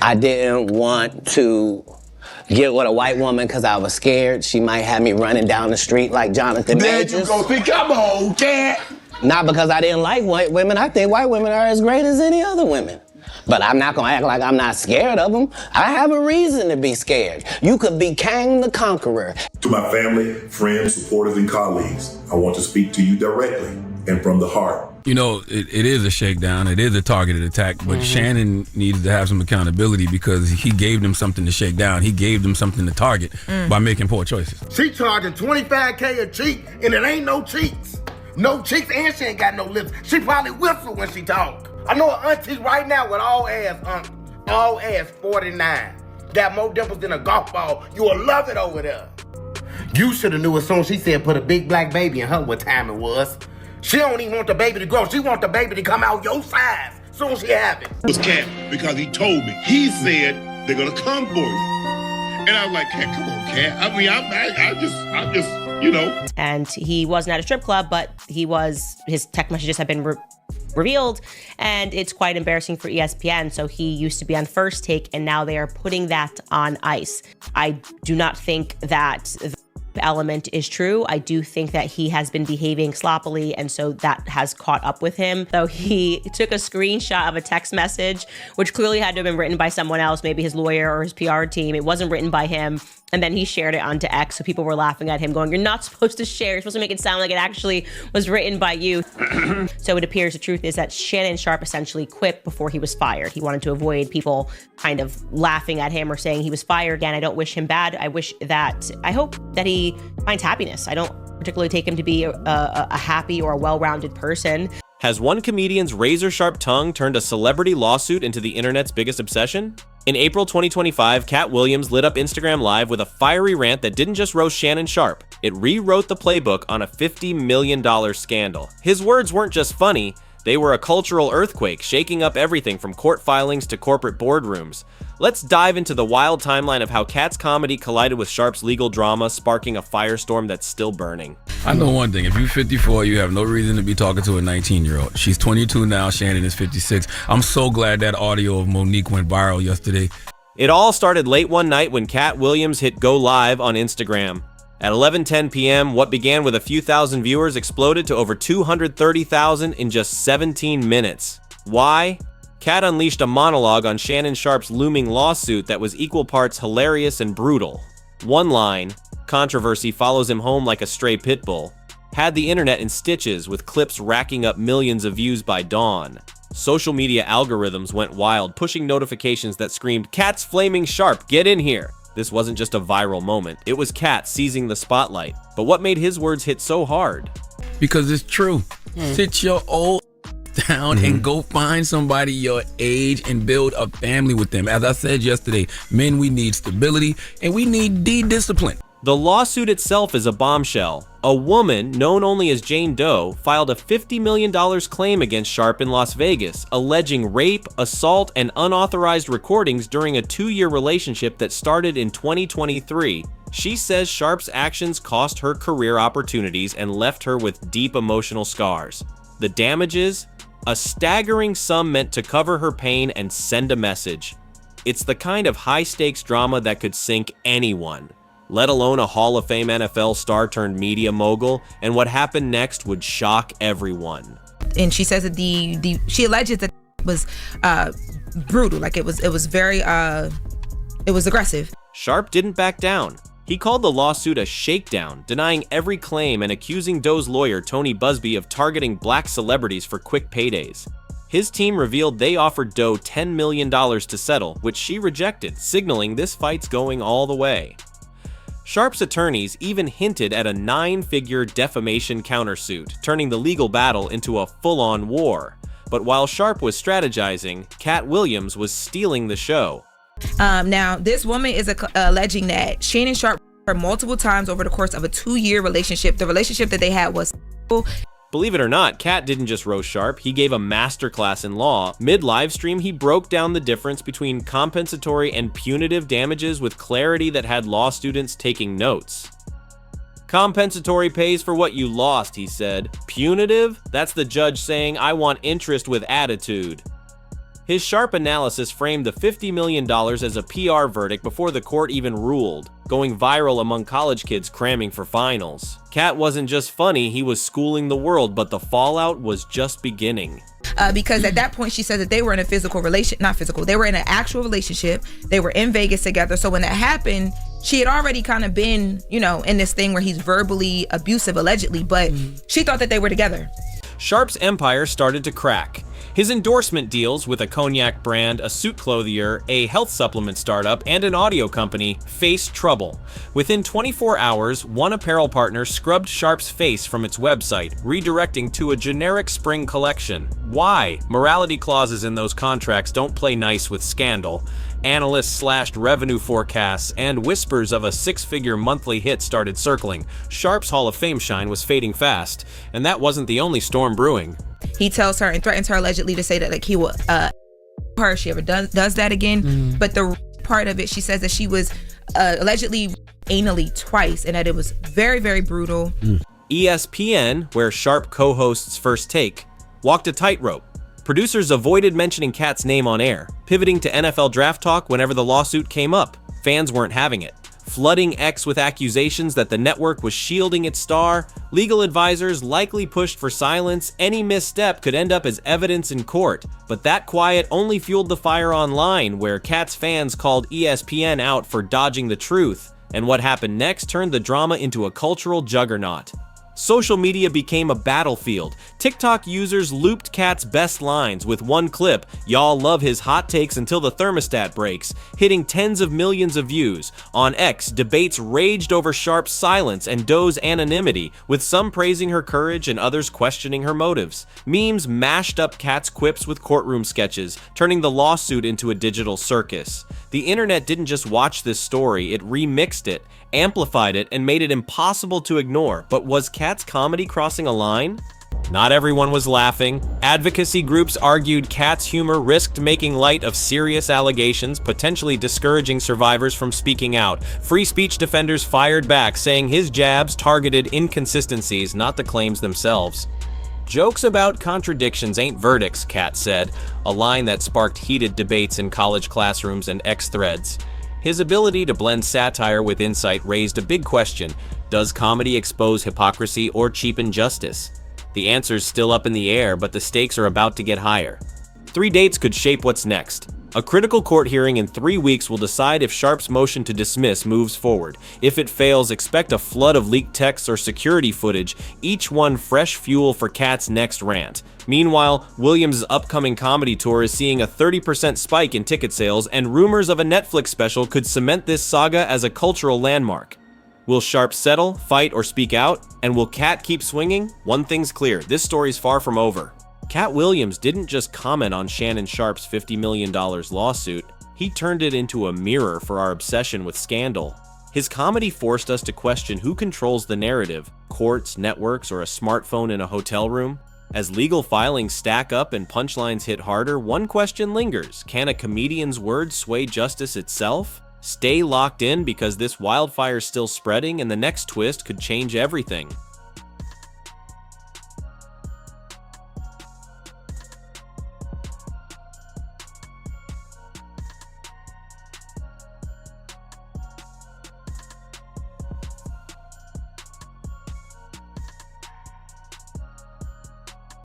I didn't want to get with a white woman because I was scared she might have me running down the street like Jonathan Majors. There you go. See, come on, Katt. Not because I didn't like white women. I think white women are as great as any other women. But I'm not gonna act like I'm not scared of them. I have a reason to be scared. You could be Kang the Conqueror. To my family, friends, supporters, and colleagues, I want to speak to you directly and from the heart. You know, it is a shakedown. It is a targeted attack, but Shannon needs to have some accountability because he gave them something to shake down. He gave them something to target by making poor choices. She charging $25K a cheek, and it ain't no cheeks. No cheeks, and she ain't got no lips. She probably whistle when she talk. I know an auntie right now with all ass 49. Got more dimples than a golf ball. You will love it over there. You should have knew as soon as she said put a big black baby in her what time it was. She don't even want the baby to grow. She want the baby to come out your size soon as she have it. It was Katt because he told me. He said they're gonna come for you, and I was like, Katt, come on, Katt. I mean, I just, you know. And he wasn't at a strip club, but his text messages have been revealed, and it's quite embarrassing for ESPN. So he used to be on First Take, and now they are putting that on ice. I do not think that the element is true. I do think that he has been behaving sloppily, and so that has caught up with him. So he took a screenshot of a text message, which clearly had to have been written by someone else, maybe his lawyer or his PR team. It wasn't written by him. And then he shared it onto X, so people were laughing at him going, you're not supposed to share. You're supposed to make it sound like it actually was written by you. So it appears the truth is that Shannon Sharpe essentially quit before he was fired. He wanted to avoid people kind of laughing at him or saying he was fired again. I don't wish him bad. I hope that he finds happiness. I don't particularly take him to be a happy or a well-rounded person. Has one comedian's razor-sharp tongue turned a celebrity lawsuit into the internet's biggest obsession? In April 2025, Katt Williams lit up Instagram Live with a fiery rant that didn't just roast Shannon Sharpe. It rewrote the playbook on a $50 million scandal. His words weren't just funny, they were a cultural earthquake, shaking up everything from court filings to corporate boardrooms. Let's dive into the wild timeline of how Katt's comedy collided with Sharpe's legal drama, sparking a firestorm that's still burning. I know one thing. If you're 54, you have no reason to be talking to a 19-year-old. She's 22 now. Shannon is 56. I'm so glad that audio of Monique went viral yesterday. It all started late one night when Katt Williams hit go live on Instagram. At 11:10 p.m., what began with a few thousand viewers exploded to over 230,000 in just 17 minutes. Why? Katt unleashed a monologue on Shannon Sharpe's looming lawsuit that was equal parts hilarious and brutal. One line, "Controversy follows him home like a stray pit bull," had the internet in stitches, with clips racking up millions of views by dawn. Social media algorithms went wild, pushing notifications that screamed, "Katt's flaming sharp, get in here!" This wasn't just a viral moment, it was Katt seizing the spotlight. But what made his words hit so hard? Because it's true. Sit your old down and go find somebody your age and build a family with them. As I said yesterday, men, we need stability and we need discipline. The lawsuit itself is a bombshell. A woman, known only as Jane Doe, filed a $50 million claim against Sharpe in Las Vegas, alleging rape, assault, and unauthorized recordings during a 2-year relationship that started in 2023. She says Sharpe's actions cost her career opportunities and left her with deep emotional scars. The damages? A staggering sum meant to cover her pain and send a message. It's the kind of high-stakes drama that could sink anyone, let alone a Hall of Fame NFL star turned media mogul, and what happened next would shock everyone. And she says that she alleges that it was brutal, like it was very it was aggressive. Sharpe didn't back down. He called the lawsuit a shakedown, denying every claim and accusing Doe's lawyer Tony Busby of targeting black celebrities for quick paydays. His team revealed they offered Doe $10 million to settle, which she rejected, signaling this fight's going all the way. Sharpe's attorneys even hinted at a 9-figure defamation countersuit, turning the legal battle into a full-on war. But while Sharpe was strategizing, Katt Williams was stealing the show. Now, this woman is alleging that Shannon Sharpe her multiple times over the course of a 2-year relationship. The relationship that they had was... Believe it or not, Katt didn't just roast Sharpe, he gave a masterclass in law. Mid-livestream, he broke down the difference between compensatory and punitive damages with clarity that had law students taking notes. Compensatory pays for what you lost, he said. Punitive? That's the judge saying, I want interest with attitude. His sharp analysis framed the $50 million as a PR verdict before the court even ruled, going viral among college kids cramming for finals. Katt wasn't just funny, he was schooling the world, but the fallout was just beginning. Because at that point she said that they were in a they were in an actual relationship. They were in Vegas together. So when that happened, she had already kind of been, in this thing where he's verbally abusive, allegedly, but she thought that they were together. Sharpe's empire started to crack. His endorsement deals with a cognac brand, a suit clothier, a health supplement startup, and an audio company faced trouble. Within 24 hours, one apparel partner scrubbed Sharpe's face from its website, redirecting to a generic spring collection. Why? Morality clauses in those contracts don't play nice with scandal. Analysts slashed revenue forecasts, and whispers of a six-figure monthly hit started circling. Sharpe's Hall of Fame shine was fading fast, and that wasn't the only storm brewing. He tells her and threatens her allegedly to say that he will her if she ever does that again. But the part of it, she says that she was allegedly anally twice and that it was very, very brutal. ESPN, where Sharpe co-hosts First Take, walked a tightrope. Producers avoided mentioning Katt's name on air, pivoting to NFL draft talk whenever the lawsuit came up. Fans weren't having it. Flooding X with accusations that the network was shielding its star, legal advisors likely pushed for silence. Any misstep could end up as evidence in court. But that quiet only fueled the fire online, where Katt's fans called ESPN out for dodging the truth. And what happened next turned the drama into a cultural juggernaut. Social media became a battlefield. TikTok users looped Katt's best lines with one clip, "Y'all love his hot takes until the thermostat breaks," hitting tens of millions of views. On X, debates raged over Sharpe's silence and Doe's anonymity, with some praising her courage and others questioning her motives. Memes mashed up Katt's quips with courtroom sketches, turning the lawsuit into a digital circus. The internet didn't just watch this story, it remixed it, amplified it, and made it impossible to ignore. But was Katt's comedy crossing a line? Not everyone was laughing. Advocacy groups argued Katt's humor risked making light of serious allegations, potentially discouraging survivors from speaking out. Free speech defenders fired back, saying his jabs targeted inconsistencies, not the claims themselves. "Jokes about contradictions ain't verdicts," Katt said, a line that sparked heated debates in college classrooms and X threads. His ability to blend satire with insight raised a big question. Does comedy expose hypocrisy or cheapen justice? The answer's still up in the air, but the stakes are about to get higher. 3 dates could shape what's next. A critical court hearing in 3 weeks will decide if Sharpe's motion to dismiss moves forward. If it fails, expect a flood of leaked texts or security footage, each one fresh fuel for Katt's next rant. Meanwhile, Williams' upcoming comedy tour is seeing a 30% spike in ticket sales, and rumors of a Netflix special could cement this saga as a cultural landmark. Will Sharpe settle, fight, or speak out? And will Katt keep swinging? One thing's clear, this story's far from over. Katt Williams didn't just comment on Shannon Sharpe's $50 million lawsuit, he turned it into a mirror for our obsession with scandal. His comedy forced us to question who controls the narrative, courts, networks, or a smartphone in a hotel room. As legal filings stack up and punchlines hit harder, one question lingers: can a comedian's words sway justice itself? Stay locked in, because this wildfire's still spreading and the next twist could change everything.